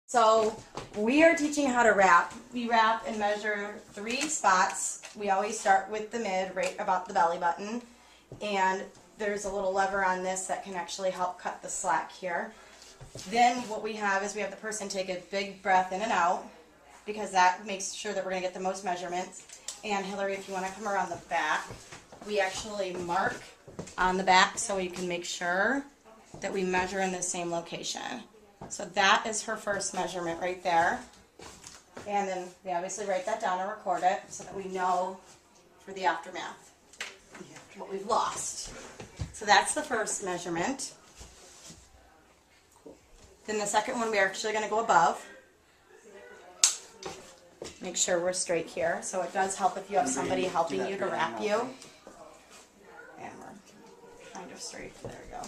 So we are teaching how to wrap. We wrap and measure 3 spots. We always start with the mid, right about the belly button. And there's a little lever on this that can actually help cut the slack here. Then what we have is we have the person take a big breath in and out, because that makes sure that we're going to get the most measurements. And Hillary, if you want to come around the back, we actually mark on the back so you can make sure that we measure in the same location. So that is her first measurement right there. And then we obviously write that down and record it so that we know for the aftermath what we've lost. So that's the first measurement. Then the second one, we're actually going to go above. Make sure we're straight here. So it does help if you have somebody helping you to wrap you. And we're kind of straight. There we go.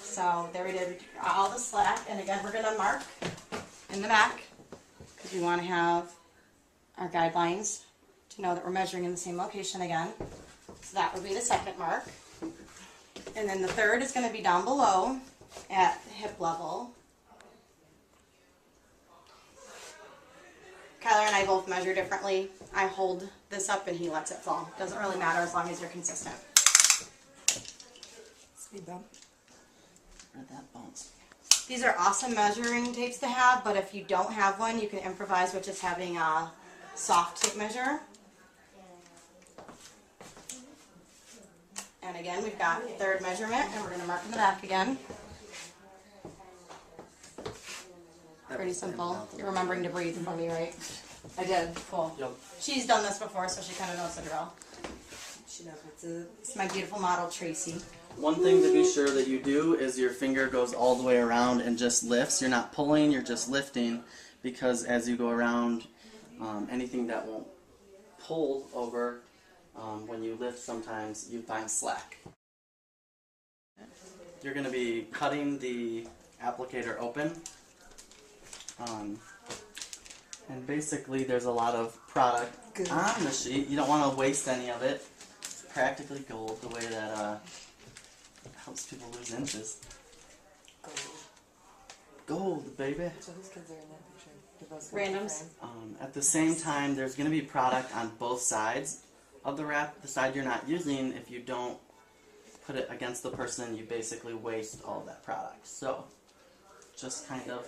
So there we did all the slack, and again we're going to mark in the back because we want to have our guidelines to know that we're measuring in the same location again. So that would be the second mark. And then the third is going to be down below at hip level. Kyler and I both measure differently. I hold this up and he lets it fall. Doesn't really matter as long as you're consistent. Speed bump. Or that bounce. These are awesome measuring tapes to have, but if you don't have one, you can improvise with just having a soft tape measure. And again, we've got third measurement, and we're going to mark in the back again. Pretty simple. You're remembering to breathe for me, right? I did. Cool. Yep. She's done this before, so she kind of knows the drill. She knows what's it. It's my beautiful model, Tracy. One thing to be sure that you do is your finger goes all the way around and just lifts. You're not pulling, you're just lifting, because as you go around, anything that won't pull over, when you lift sometimes you find slack. You're going to be cutting the applicator open. And basically there's a lot of product on the sheet. You don't want to waste any of it. It's practically gold, the way that helps people lose inches. Gold, baby. So whose kids are in that picture? Do those Randoms. At the same time, there's going to be product on both sides of the wrap. The side you're not using, if you don't put it against the person, you basically waste all that product. So, just kind of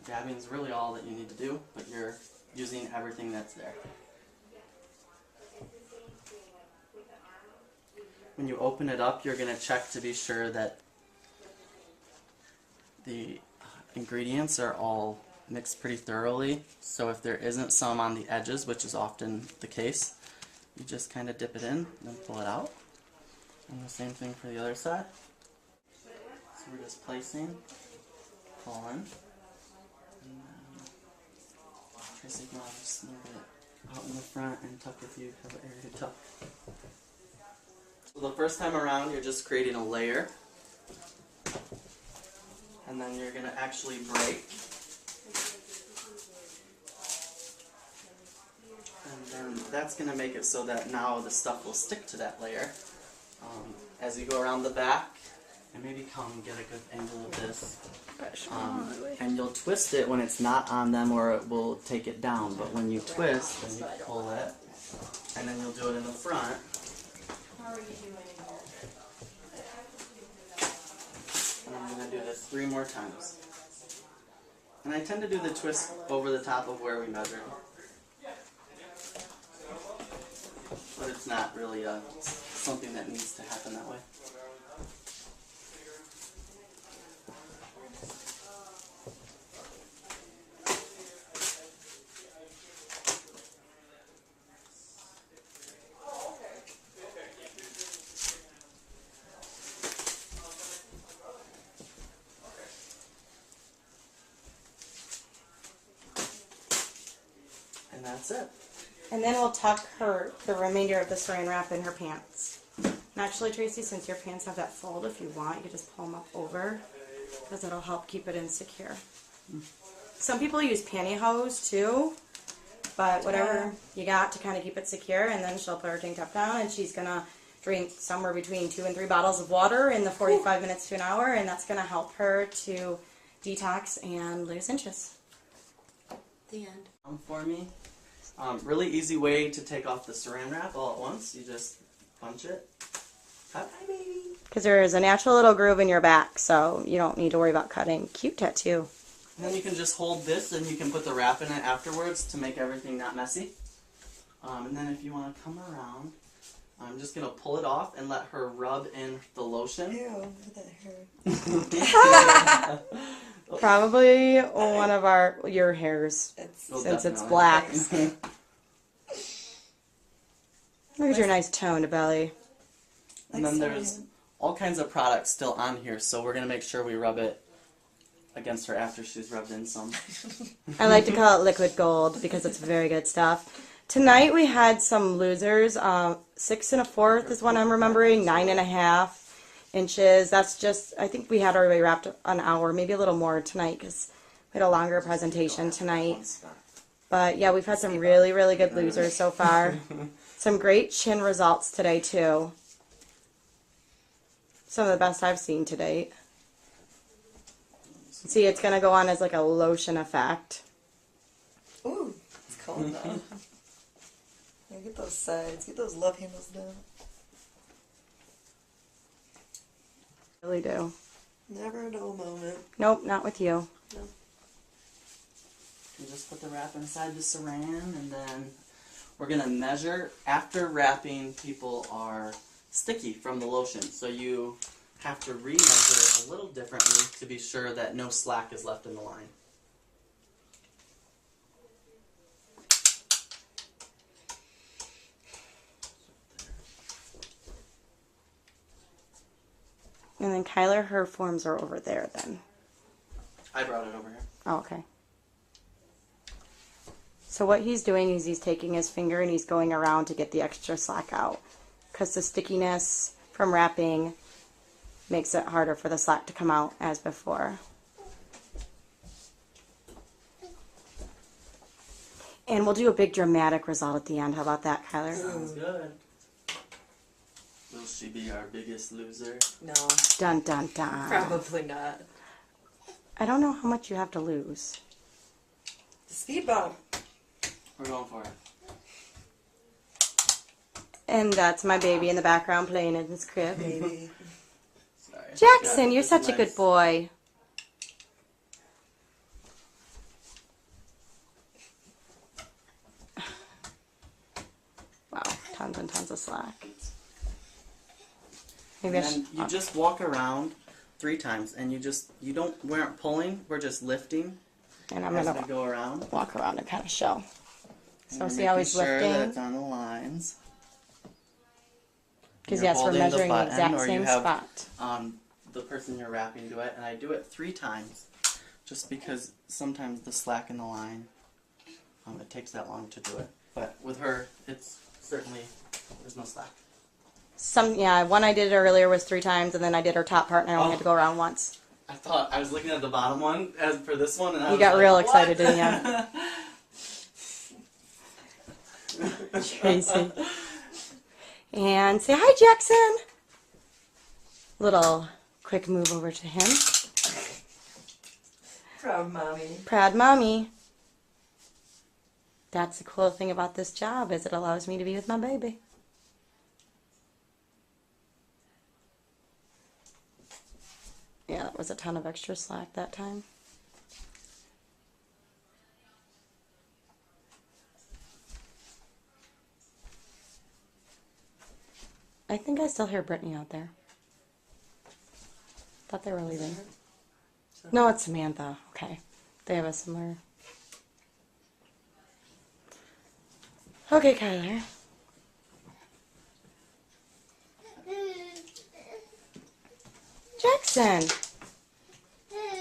dabbing is really all that you need to do, but you're using everything that's there. When you open it up, you're going to check to be sure that the ingredients are all mixed pretty thoroughly. So if there isn't some on the edges, which is often the case, you just kind of dip it in and pull it out. And the same thing for the other side. So we're just placing, pull in, and then Tracy, you want to just move it out in the front and tuck if you have an area to tuck. So the first time around, you're just creating a layer, and then you're going to actually break, and then that's going to make it so that now the stuff will stick to that layer. As you go around the back, and maybe come and get a good angle of this, and you'll twist it when it's not on them, or it will take it down, but when you twist, then you pull it, and then you'll do it in the front. And I'm going to do this 3 more times. And I tend to do the twist over the top of where we measured. But it's not really something that needs to happen that way. And that's it. And then we'll tuck the remainder of the saran wrap in her pants. And actually, Tracy, since your pants have that fold, if you want, you can just pull them up over, because it'll help keep it insecure. Some people use pantyhose too, but whatever you got to kind of keep it secure. And then she'll put her tank top down, and she's going to drink somewhere between 2 and 3 bottles of water in the 45 minutes to an hour, and that's going to help her to detox and lose inches. The end. For me, really easy way to take off the saran wrap all at once. You just punch it. Cut, baby. Because there is a natural little groove in your back, so you don't need to worry about cutting. Cute tattoo. And then you can just hold this and you can put the wrap in it afterwards to make everything not messy. And then if you want to come around, I'm just going to pull it off and let her rub in the lotion. Ew, look at that hair. Probably one of your hairs, It's since it's definitely. black. Look at your nice toned belly. And then there's all kinds of products still on here, so we're going to make sure we rub it against her after she's rubbed in some. I like to call it liquid gold because it's very good stuff. Tonight we had some losers. 6 1/4 is what I'm remembering. 9 1/2 inches. That's just, I think we had already wrapped an hour, maybe a little more tonight because we had a longer presentation tonight. But yeah, we've had some really, really good losers so far. Some great chin results today too. Some of the best I've seen to date. See, it's going to go on as like a lotion effect. Ooh, it's cold though. Yeah, get those sides, get those love handles down. Really do. Never a dull moment. Nope, not with you. No. You just put the wrap inside the saran, and then we're going to measure. After wrapping, people are sticky from the lotion, so you have to re-measure it a little differently to be sure that no slack is left in the line. And then Kyler, her forms are over there then. I brought it over here. Oh, okay. So what he's doing is he's taking his finger and he's going around to get the extra slack out. Because the stickiness from wrapping makes it harder for the slack to come out as before. And we'll do a big dramatic result at the end. How about that, Kyler? Sounds good. Will she be our biggest loser? No, Dun, dun, dun. probably not. I don't know how much you have to lose. The speed bump. We're going for it. And that's my baby in the background playing in his crib. Baby. Sorry. Jackson, Yeah, you're it's such a good nice. boy. Wow, tons and tons of slack. Maybe I And should. then you just walk around 3 times, and we aren't pulling, we're just lifting And I'm as gonna we go around. walk around and kind of show. And So we're see how he's making sure that lifting? it's on the lines. Because You're yes, we're holding the measuring the button, exact or you same have, spot. The person you're wrapping do it, and I do it 3 times, just because sometimes the slack in the line, it takes that long to do it. But with her, it's certainly, there's no slack. One I did earlier was 3 times, and then I did her top part, and I only Oh. had to go around once. I thought, I was looking at the bottom one as for this one, and I You was got like, real "What?" excited, didn't you? Tracy. And say hi, Jackson. Little quick move over to him. Proud mommy. Proud mommy. That's the cool thing about this job is it allows me to be with my baby. Yeah, that was a ton of extra slack that time. I think I still hear Brittany out there. Thought they were leaving. No, it's Samantha. Okay. They have a similar... Okay, Kyler. Jackson.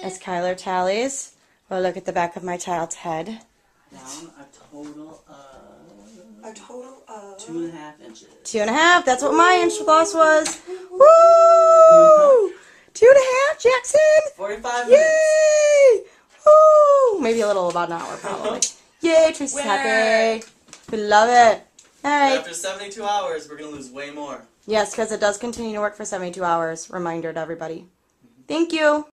As Kyler tallies, we'll look at the back of my child's head. Down a total of A total of 2.5 inches. 2.5. That's what my inch loss was. Woo! 2.5, Jackson. 45 minutes. Yay! Woo! Maybe a little, about an hour, probably. Yay, Tracy's happy. We love it. All right. After 72 hours, we're going to lose way more. Yes, because it does continue to work for 72 hours. Reminder to everybody. Thank you.